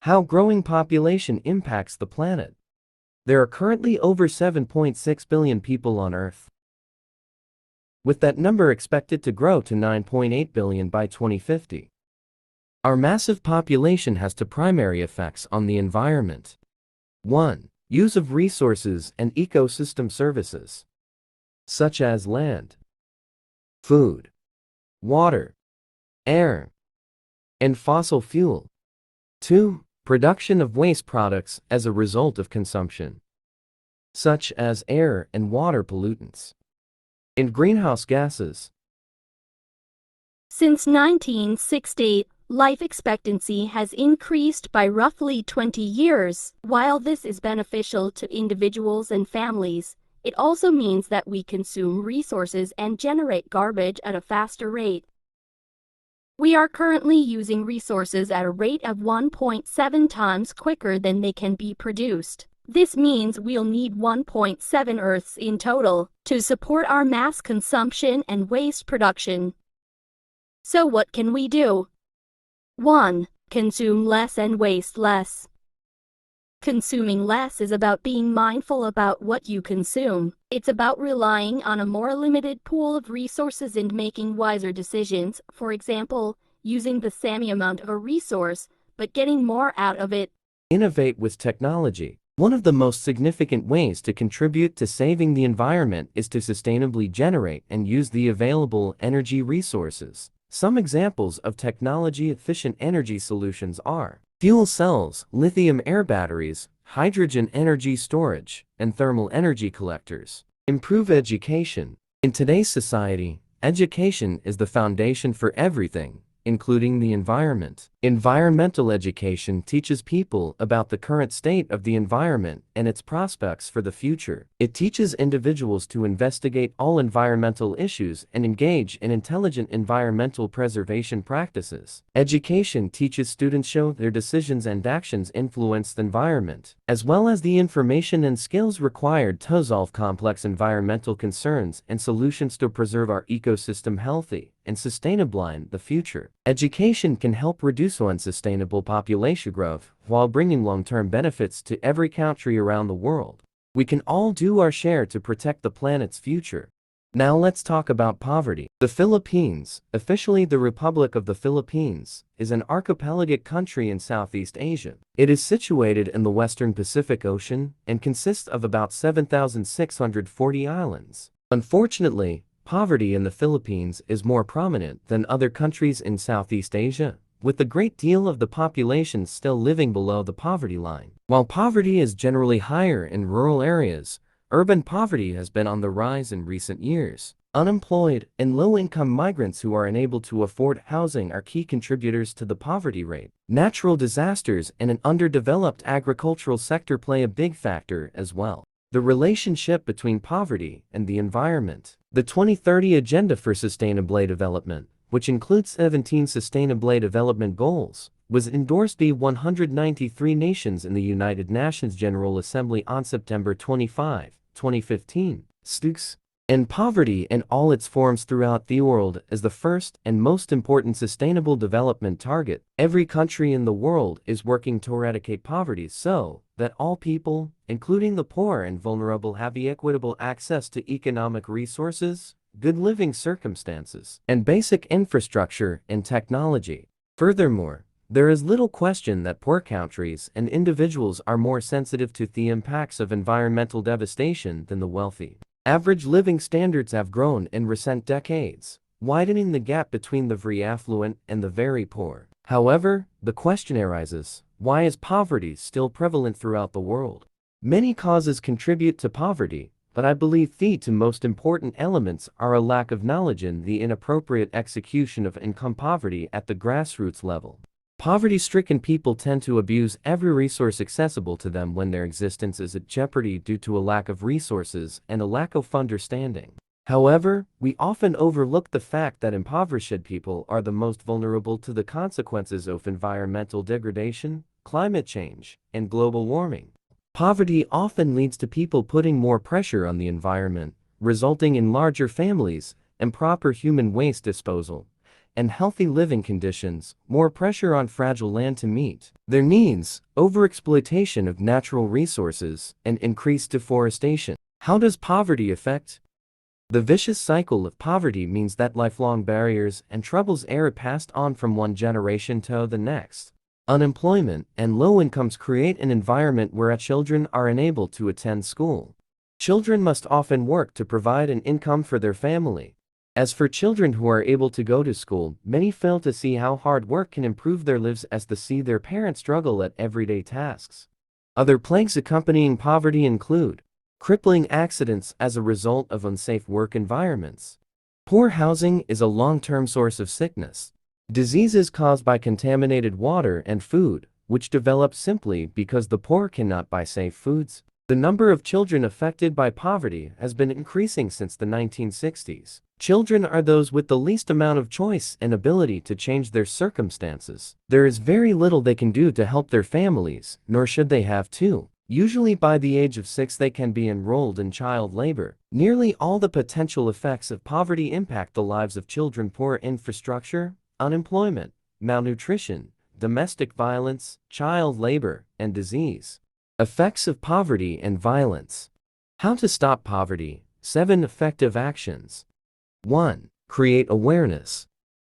How growing population impacts the planet. There are currently over 7.6 billion people on Earth, with that number expected to grow to 9.8 billion by 2050. Our massive population has two primary effects on the environment. 1. Use of resources and ecosystem services, such as land, food, water, air, and fossil fuel. 2. Production of waste products as a result of consumption, such as air and water pollutants and greenhouse gases. Since 1960, life expectancy has increased by roughly 20 years. While this is beneficial to individuals and families, it also means that we consume resources and generate garbage at a faster rate. We are currently using resources at a rate of 1.7 times quicker than they can be produced. This means we'll need 1.7 Earths in total to support our mass consumption and waste production. So what can we do? 1. Consume less and waste less. Consuming less is about being mindful about what you consume. It's about relying on a more limited pool of resources and making wiser decisions, for example, using the same amount of a resource, but getting more out of it. Innovate with technology. One of the most significant ways to contribute to saving the environment is to sustainably generate and use the available energy resources. Some examples of technology-efficient energy solutions are fuel cells, lithium-air batteries, hydrogen energy storage, and thermal energy collectors. Improve education. In today's society, education is the foundation for everything, including the environment. Environmental education teaches people about the current state of the environment and its prospects for the future. It teaches individuals to investigate all environmental issues and engage in intelligent environmental preservation practices. Education teaches students show their decisions and actions influence the environment, as well as the information and skills required to solve complex environmental concerns and solutions to preserve our ecosystem healthy and sustainable in the future. Education can help reduce unsustainable population growth while bringing long-term benefits to every country around the world. We can all do our share to protect the planet's future. Now let's talk about poverty. The Philippines, officially the Republic of the Philippines, is an archipelagic country in Southeast Asia. It is situated in the western Pacific Ocean and consists of about 7,640 islands. Unfortunately, poverty in the Philippines is more prominent than other countries in Southeast Asia, with a great deal of the population still living below the poverty line. While poverty is generally higher in rural areas, urban poverty has been on the rise in recent years. Unemployed and low-income migrants who are unable to afford housing are key contributors to the poverty rate. Natural disasters and an underdeveloped agricultural sector play a big factor as well. The relationship between poverty and the environment. The 2030 Agenda for Sustainable Development, which includes 17 Sustainable Development Goals, was endorsed by 193 nations in the United Nations General Assembly on September 25, 2015. SDGs and poverty in all its forms throughout the world is the first and most important sustainable development target. Every country in the world is working to eradicate poverty so that all people, including the poor and vulnerable, have equitable access to economic resources, good living circumstances, and basic infrastructure and technology. Furthermore, there is little question that poor countries and individuals are more sensitive to the impacts of environmental devastation than the wealthy. Average living standards have grown in recent decades, widening the gap between the very affluent and the very poor. However, the question arises, why is poverty still prevalent throughout the world? Many causes contribute to poverty, but I believe the two most important elements are a lack of knowledge and the inappropriate execution of income poverty at the grassroots level. Poverty-stricken people tend to abuse every resource accessible to them when their existence is at jeopardy due to a lack of resources and a lack of understanding. However, we often overlook the fact that impoverished people are the most vulnerable to the consequences of environmental degradation, climate change, and global warming. Poverty often leads to people putting more pressure on the environment, resulting in larger families, improper human waste disposal, and healthy living conditions, more pressure on fragile land to meet their needs, overexploitation of natural resources, and increased deforestation. How does poverty affect? The vicious cycle of poverty means that lifelong barriers and troubles are passed on from one generation to the next. Unemployment and low incomes create an environment where children are unable to attend school. Children must often work to provide an income for their family. As for children who are able to go to school, many fail to see how hard work can improve their lives as they see their parents struggle at everyday tasks. Other plagues accompanying poverty include crippling accidents as a result of unsafe work environments. Poor housing is a long-term source of sickness. Diseases caused by contaminated water and food, which develop simply because the poor cannot buy safe foods. The number of children affected by poverty has been increasing since the 1960s. Children are those with the least amount of choice and ability to change their circumstances. There is very little they can do to help their families, nor should they have to. Usually by the age of 6 they can be enrolled in child labor. Nearly all the potential effects of poverty impact the lives of children: poor infrastructure, unemployment, malnutrition, domestic violence, child labor, and disease. Effects of poverty and violence. How to stop poverty. 7 effective actions. 1. Create awareness.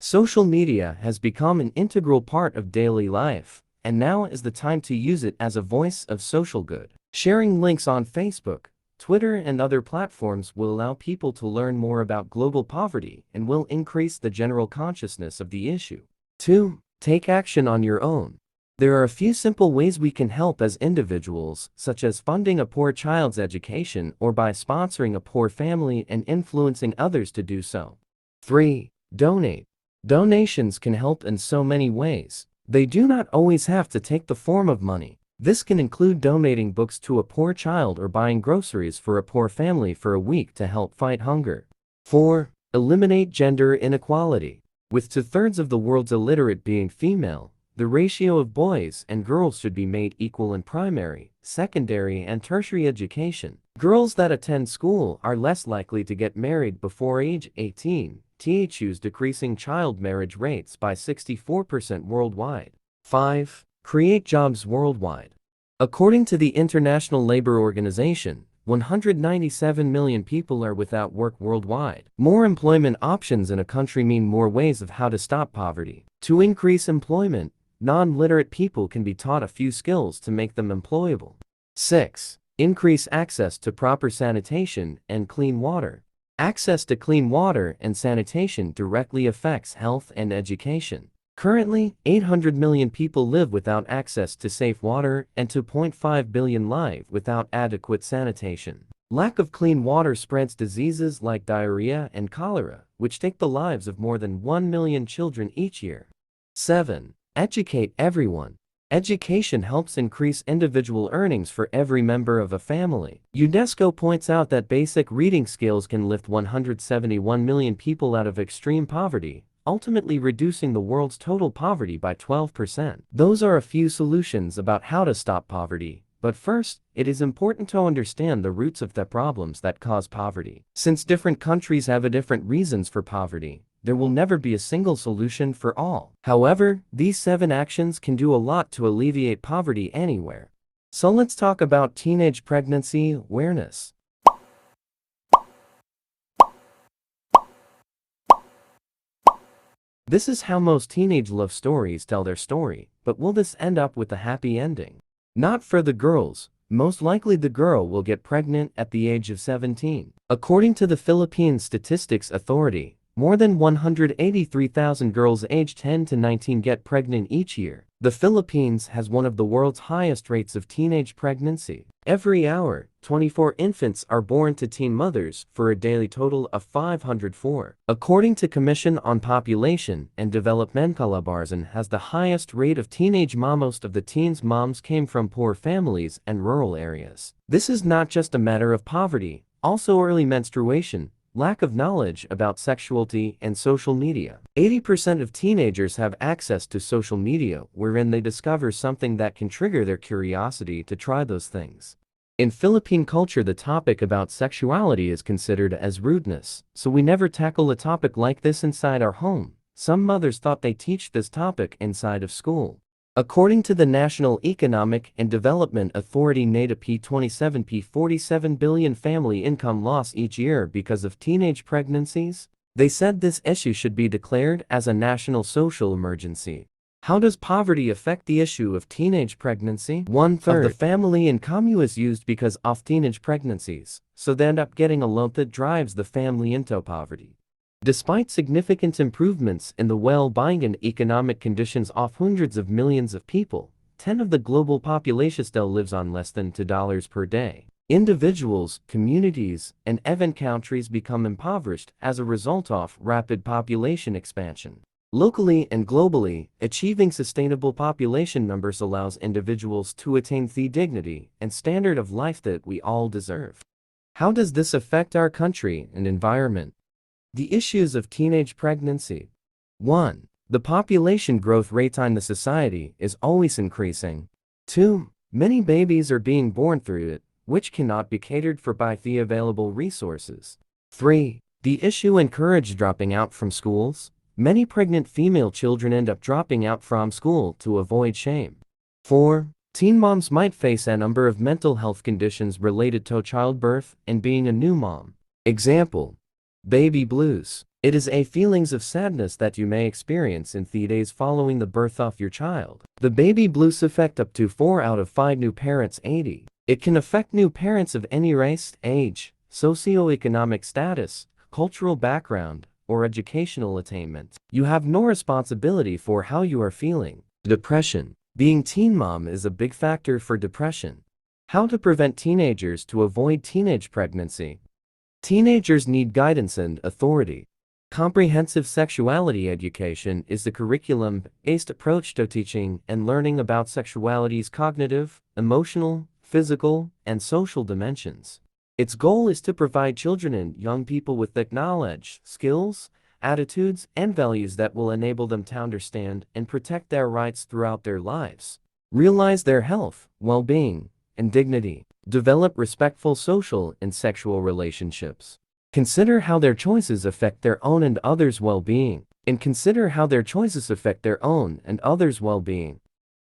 Social media has become an integral part of daily life, and now is the time to use it as a voice of social good. Sharing links on Facebook, Twitter, and other platforms will allow people to learn more about global poverty and will increase the general consciousness of the issue. 2. Take action on your own. There are a few simple ways we can help as individuals, such as funding a poor child's education or by sponsoring a poor family and influencing others to do so. 3. Donate. Donations can help in so many ways. They do not always have to take the form of money. This can include donating books to a poor child or buying groceries for a poor family for a week to help fight hunger. 4. Eliminate gender inequality. With 2/3 of the world's illiterate being female, the ratio of boys and girls should be made equal in primary, secondary, and tertiary education. Girls that attend school are less likely to get married before age 18, thus decreasing child marriage rates by 64% worldwide. 5. Create jobs worldwide. According to the International Labor Organization, 197 million people are without work worldwide. More employment options in a country mean more ways of how to stop poverty. To increase employment, non-literate people can be taught a few skills to make them employable. 6. Increase access to proper sanitation and clean water. Access to clean water and sanitation directly affects health and education. Currently, 800 million people live without access to safe water and 2.5 billion live without adequate sanitation. Lack of clean water spreads diseases like diarrhea and cholera, which take the lives of more than 1 million children each year. 7. Educate everyone. Education helps increase individual earnings for every member of a family. UNESCO points out that basic reading skills can lift 171 million people out of extreme poverty, ultimately reducing the world's total poverty by 12%. Those are a few solutions about how to stop poverty. But first, it is important to understand the roots of the problems that cause poverty. Since different countries have different reasons for poverty, there will never be a single solution for all. However, these 7 actions can do a lot to alleviate poverty anywhere. So let's talk about teenage pregnancy awareness. This is how most teenage love stories tell their story, but will this end up with a happy ending? Not for the girls. Most likely the girl will get pregnant at the age of 17. According to the Philippine Statistics Authority, more than 183,000 girls aged 10 to 19 get pregnant each year. The Philippines has one of the world's highest rates of teenage pregnancy. Every hour, 24 infants are born to teen mothers for a daily total of 504. According to Commission on Population and Development, Calabarzon has the highest rate of teenage mom. Most of the teens' moms came from poor families and rural areas. This is not just a matter of poverty, also early menstruation, lack of knowledge about sexuality, and social media. 80% of teenagers have access to social media wherein they discover something that can trigger their curiosity to try those things. In Philippine culture, the topic about sexuality is considered as rudeness, so we never tackle a topic like this inside our home. Some mothers thought they teach this topic inside of school. According to the National Economic and Development Authority, NADA P27 47 billion family income loss each year because of teenage pregnancies. They said this issue should be declared as a national social emergency. How does poverty affect the issue of teenage pregnancy? 1/3 of the family income is used because of teenage pregnancies, so they end up getting a loan that drives the family into poverty. Despite significant improvements in the well-being and economic conditions of hundreds of millions of people, 10% of the global population still lives on less than $2 per day. Individuals, communities, and even countries become impoverished as a result of rapid population expansion. Locally and globally, achieving sustainable population numbers allows individuals to attain the dignity and standard of life that we all deserve. How does this affect our country and environment? The issues of teenage pregnancy. 1. The population growth rate in the society is always increasing. 2. Many babies are being born through it, which cannot be catered for by the available resources. 3. The issue encourages dropping out from schools. Many pregnant female children end up dropping out from school to avoid shame. 4. Teen moms might face a number of mental health conditions related to childbirth and being a new mom. Example: baby blues. It is a feelings of sadness that you may experience in the days following the birth of your child. The baby blues affect up to 4 out of 5 new parents 80. It can affect new parents of any race, age, socioeconomic status, cultural background, or educational attainment. You have no responsibility for how you are feeling. Depression. Being teen mom is a big factor for depression. How to prevent teenagers to avoid teenage pregnancy. Teenagers need guidance and authority. Comprehensive sexuality education is the curriculum-based approach to teaching and learning about sexuality's cognitive, emotional, physical, and social dimensions. Its goal is to provide children and young people with the knowledge, skills, attitudes, and values that will enable them to understand and protect their rights throughout their lives, realize their health, well-being, and dignity, develop respectful social and sexual relationships, consider how their choices affect their own and others' well-being, and consider how their choices affect their own and others' well-being.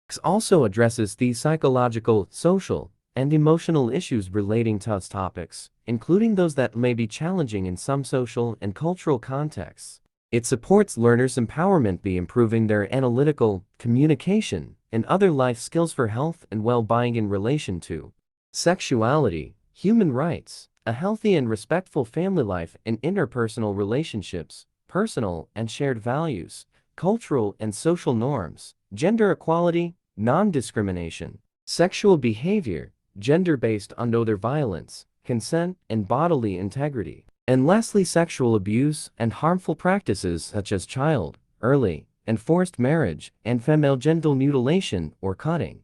It also addresses the psychological, social, and emotional issues relating to those topics, including those that may be challenging in some social and cultural contexts. It supports learners' empowerment by improving their analytical, communication, and other life skills for health and well-being in relation to sexuality, human rights, a healthy and respectful family life and interpersonal relationships, personal and shared values, cultural and social norms, gender equality, non-discrimination, sexual behavior, gender-based and other violence, consent, and bodily integrity. And lastly, sexual abuse and harmful practices such as child, early, and forced marriage, and female genital mutilation or cutting.